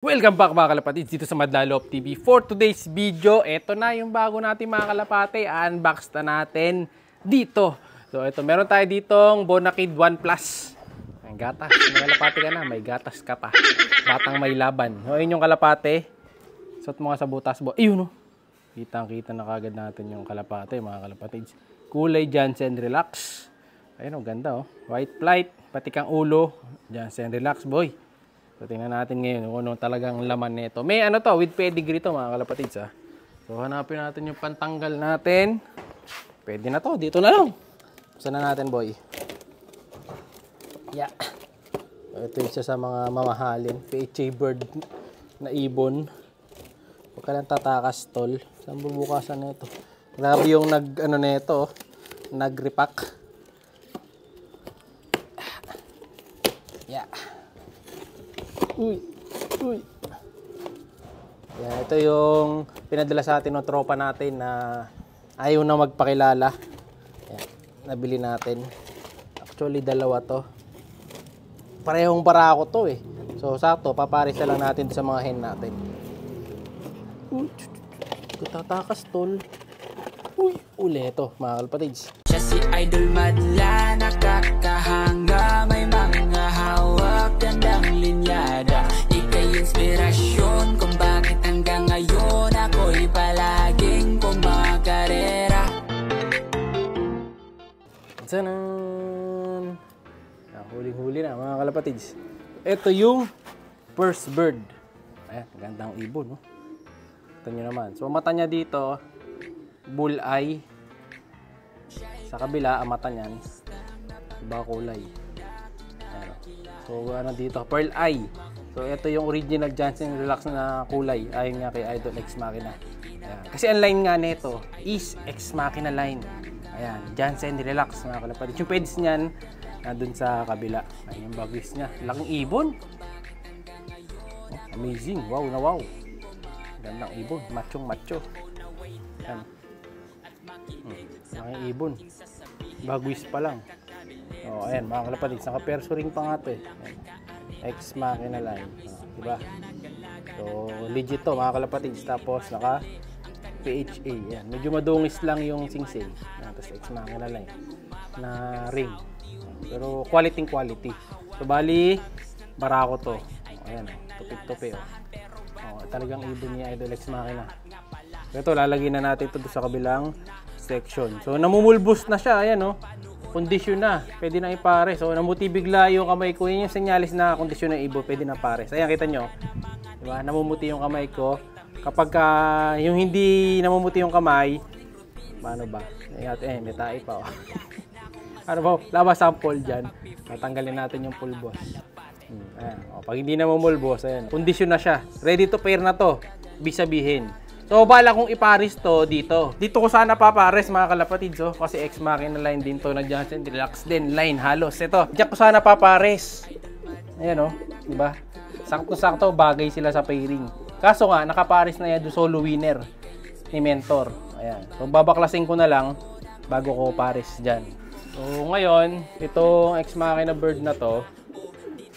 Welcome back mga kalapatids dito sa Madlalop TV. For today's video, eto na yung bago natin mga kalapate. Unbox na natin dito. So ito, meron tayo ditong Bonakid One Plus. Ang gatas, may kalapate ka na, may gatas ka pa. Batang may laban. So ayun yung kalapate. Suot mo nga sa butas bo. Ayun no. Kitang-kita na kagad natin yung kalapate mga kalapatids. Kulay Jansen Relax. Ayun o, ganda oh. White flight, pati kang ulo. Jansen Relax boy. So, tingnan natin ngayon kung ano talagang laman nito. May ano to, with pedigree to mga kalapatids ha. So, hanapin natin yung pantanggal natin. Pwede na to, dito na lang. Buksan na natin boy. Yeah. So, ito isa sa mga mamahalin. PHA bird na ibon. Huwag ka lang tatakas tol. Saan bubukasan na ito? Grabe yung nag-ano na ito. Nag-repack. Yeah. Uy. Yan, ito yung pinadala sa atin ng tropa natin na ayaw na magpakilala. Yan, nabili natin. Actually, dalawa to. Parehong barako to eh. So, sakto, paparis na lang natin sa mga hen natin. Uy, tatakas tol. Uy, uli ito, mga kalapatids. Siya si Idol Madla, nakakahanga, may mga hawak, gandang linyada. Ika'y inspirasyon kung bakit hanggang ngayon ako'y palaging kumakarera. Tanan! Huling-huli na mga kalapatids. Ito yung first bird. Ayan, gandang ibon. No? Ito nyo naman. So, mata niya dito, bull eye. Sa kabila, ang mata niyan, iba kulay. Ayan. So, ano dito? Pearl eye. So, ito yung original Jansen Relax na kulay. Ayon nga kay Idol Ex Machina. Ayan. Kasi ang line nga nito is Ex Machina line. Ayan, Jansen Relax mga kalapatids. Yung peds niyan, nandun sa kabila. Ayan yung bagwis niya. Laking ibon. Oh, amazing. Wow na wow. Gandang ibon. Machong macho. Ayan. Mga ibon. Bagwis pa lang. O, ayan, mga kalapatids. Naka-perso ring pa nga ito eh. Ex Machina line. Diba? So, legit to mga kalapatids. Tapos, naka PHA. Ayan. Medyo madungis lang yung singsing. Tapos, Ex Machina line. Na ring. Pero, quality. So, bali, barako to. O, ayan. Tupit-tupi. O, talagang ibon niya Idol Ex Machina. Ito, lalagyan na natin ito sa kabilang section. So, namumulbos na siya. Ayan, no? Kondisyon na. Pwede na ipare. So, namuti bigla yung kamay ko. Yun yung senyalis na kondisyon ng ibon. Pwede na pares. Ayan, kita nyo. Diba? Namumuti yung kamay ko. Kapag yung hindi namumuti yung kamay, paano ba? Ayan, may tayo pa. Oh. Ano ba? Labas sample dyan. Tatanggalin natin yung pulbos. Ayan. O, pag hindi namumulbos, ayan. Kondisyon na siya. Ready to pair na to. Ibig sabihin. So, bala kong ipares to dito. Dito ko sana papares mga kalapatids. Oh, kasi Ex Machina line din to na Jansen Relax din line halos. Ito, diyan ko sana papares. Ayan oh, di ba? Sakto-sakto bagay sila sa pairing. Kaso nga, nakapares na yan do solo winner ni Mentor. Ayan. So, babaklasin ko na lang bago ko pares dyan. So, ngayon, itong Ex Machina bird na to,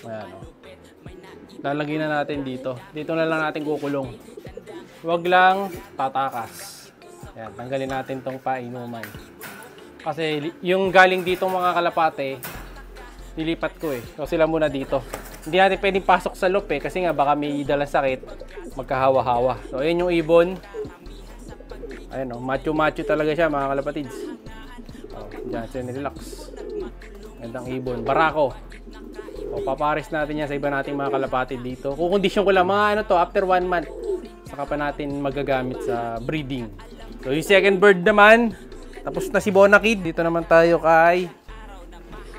ayan oh. Lalagyan na natin dito. Dito na lang natin kukulong. Huwag lang tatakas. Ayan, tanggalin natin tong painuman. Kasi yung galing dito mga kalapate, nilipat ko eh. So sila muna dito. Hindi natin pwedeng pasok sa loop eh. Kasi nga baka may dalang sakit, magkahawa-hawa. So ayan yung ibon. Ayan o, macho-macho talaga siya mga kalapatids. O, Jansen Relax. Gandang ibon. Barako. O, papares natin yan sa iba nating mga kalapate dito. Kukondisyon ko lang mga ano to, after 1 month. Saka pa natin magagamit sa breeding. So yung second bird naman, tapos na si Bonakid. Dito naman tayo kay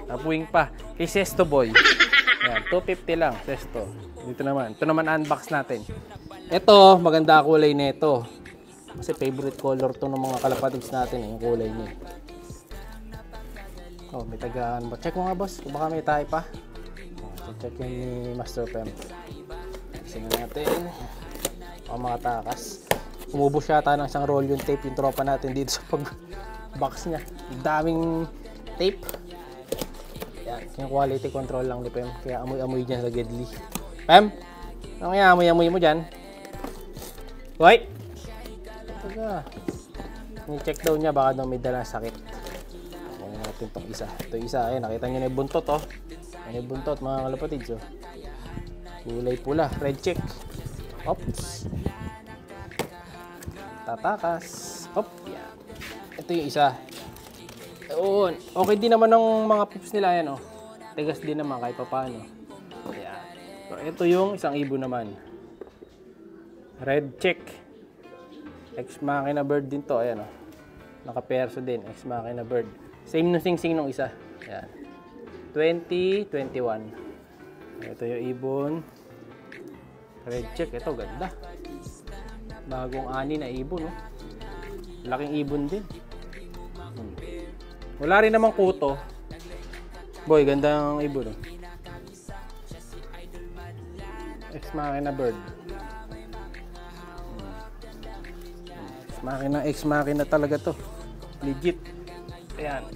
napuwing pa, kay Sesto Boy. Ayan, 250 lang, Sesto. Dito naman, ito naman unbox natin. Ito, maganda kulay nito. Kasi favorite color to ng mga kalapatids natin, yung kulay niya. Oh, may tagaan. Check mo nga boss, kung baka may tayo pa. So, check yung ni Master Pem. Tingnan natin. O mga takas. Umubos yata ng isang roll yung tape yung tropa natin dito sa pag-box niya. Daming tape. Yan, yung quality control lang ni Pem. Kaya amoy-amoy dyan sa Gedli. Pem, Ang yamoy-yamoy mo dyan. Hoy! Taga. I-check daw niya, baka daw may dalang sakit. Kunin natin itong isa. Ito isa, ayun, nakita nyo na yung buntot, oh. Ano yung buntot, mga kalapatids, oh. Kulay pula, red check. Ops. Tatakas. Hop, yan. Ito yung isa. Ayun. Okay din naman ng mga pups nila, yan, oh. Tigas din naman kahit pa paano. Ayan. So, ito yung isang ibon naman. Red check. Ex machina bird din to. Ayan, oh. Naka-perso din. Ex machina bird. Same no sing-sing nung isa. Ayan. 2021. Ito yung ibon. Red check. Ito, ganda. Bagong ani na ibon, oh. Laking ibon din. Wala rin namang kuto. Boy, ganda ng ibon, oh. Ex machina bird. Ex machina talaga to. Legit. Ayan.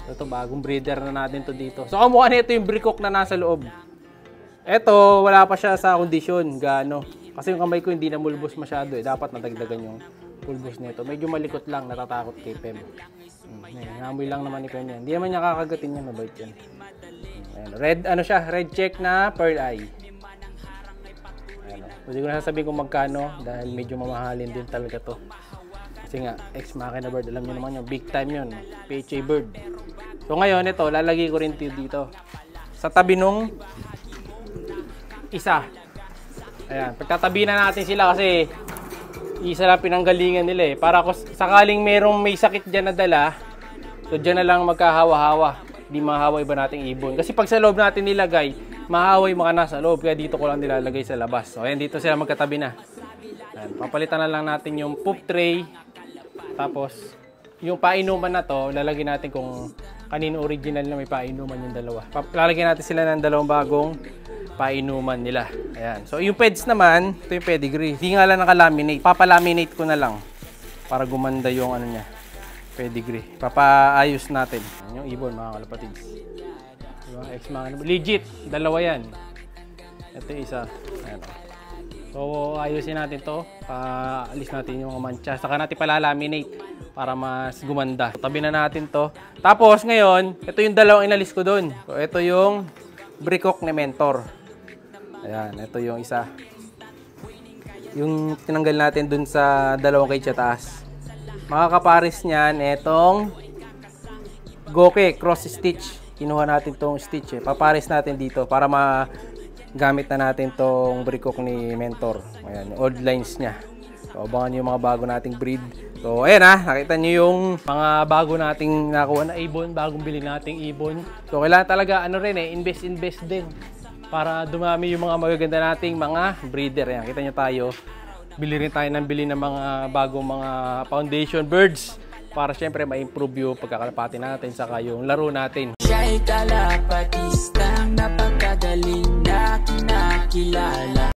Ito, bagong breeder na natin to dito. So, kamukha na ito yung bricock na nasa loob. Ito, wala pa siya sa kondisyon. Gaano. Kasi yung kamay ko hindi na mulbos masyado, eh. Dapat nadagdagan yung pulbos nito. Medyo malikot lang, natatakot kay Pem. Ngamoy lang naman ni Pem yan. Hindi naman niya kakagatin yan, mabait yan. Ayan. Red, ano siya? Red check na pearl eye. Hindi ko na sasabihin kung magkano dahil medyo mamahalin din talaga to. Kasi nga, ex machina bird, alam nyo naman yung big time yun. PHA bird. So ngayon, ito, lalagay ko rin dito. Sa tabi nung isa. Ayan, pagtatabi na natin sila kasi isa lang pinanggalingan nila, eh. Para kung sakaling merong may sakit dyan na dala, so dyan na lang magkahawa-hawa. Di mahawa iba nating ibon. Kasi pag sa loob natin nilagay, mahaway mga nasa loob. Kaya dito ko lang nilalagay sa labas. So, ayan, dito sila magkatabi na. Ayan, papalitan na lang natin yung poop tray. Tapos, yung painuman na to, lalagyan natin kung kanino original na may painuman yung dalawa. Lalagyan natin sila ng dalawang bagong painuman nila. Ayan. So, yung peds naman, ito yung pedigree. Hindi nga lang nakalaminate. Papalaminate ko na lang para gumanda yung ano niya. Pedigree. Papaayos natin. Yung ibon, mga kalapatids. Diba? Ex machina. Legit. Dalawa yan. Ito yung isa. Ayan. So, ayusin natin to. Paalis natin yung mga mancha. Saka natin palalaminate para mas gumanda. Tabi na natin to. Tapos, ngayon, ito yung dalawang inalis ko dun. So, ito yung bricock ni Mentor. Ayan. Ito yung isa. Yung tinanggal natin dun sa dalawang cage sa taas. Makakapares niyan, etong Goke cross stitch. Kinuha natin tong stitch, eh. Papares natin dito para magamit na natin tong bricock ni Mentor. Ayan, yung old lines niya. So, abangan nyo yung mga bago nating breed. So, ayan ha, nakita nyo yung mga bago nating nakuha na ibon, bagong bili nating ibon. So, kailangan talaga, ano rin eh, invest din. Para dumami yung mga magaganda nating mga breeder. Ayan, kita nyo tayo. Bili rin tayo ng mga bagong mga foundation birds para syempre ma-improve yung pagkakalapati natin saka yung laro natin. Siya'y kalapatistang napakagaling na kinakilala.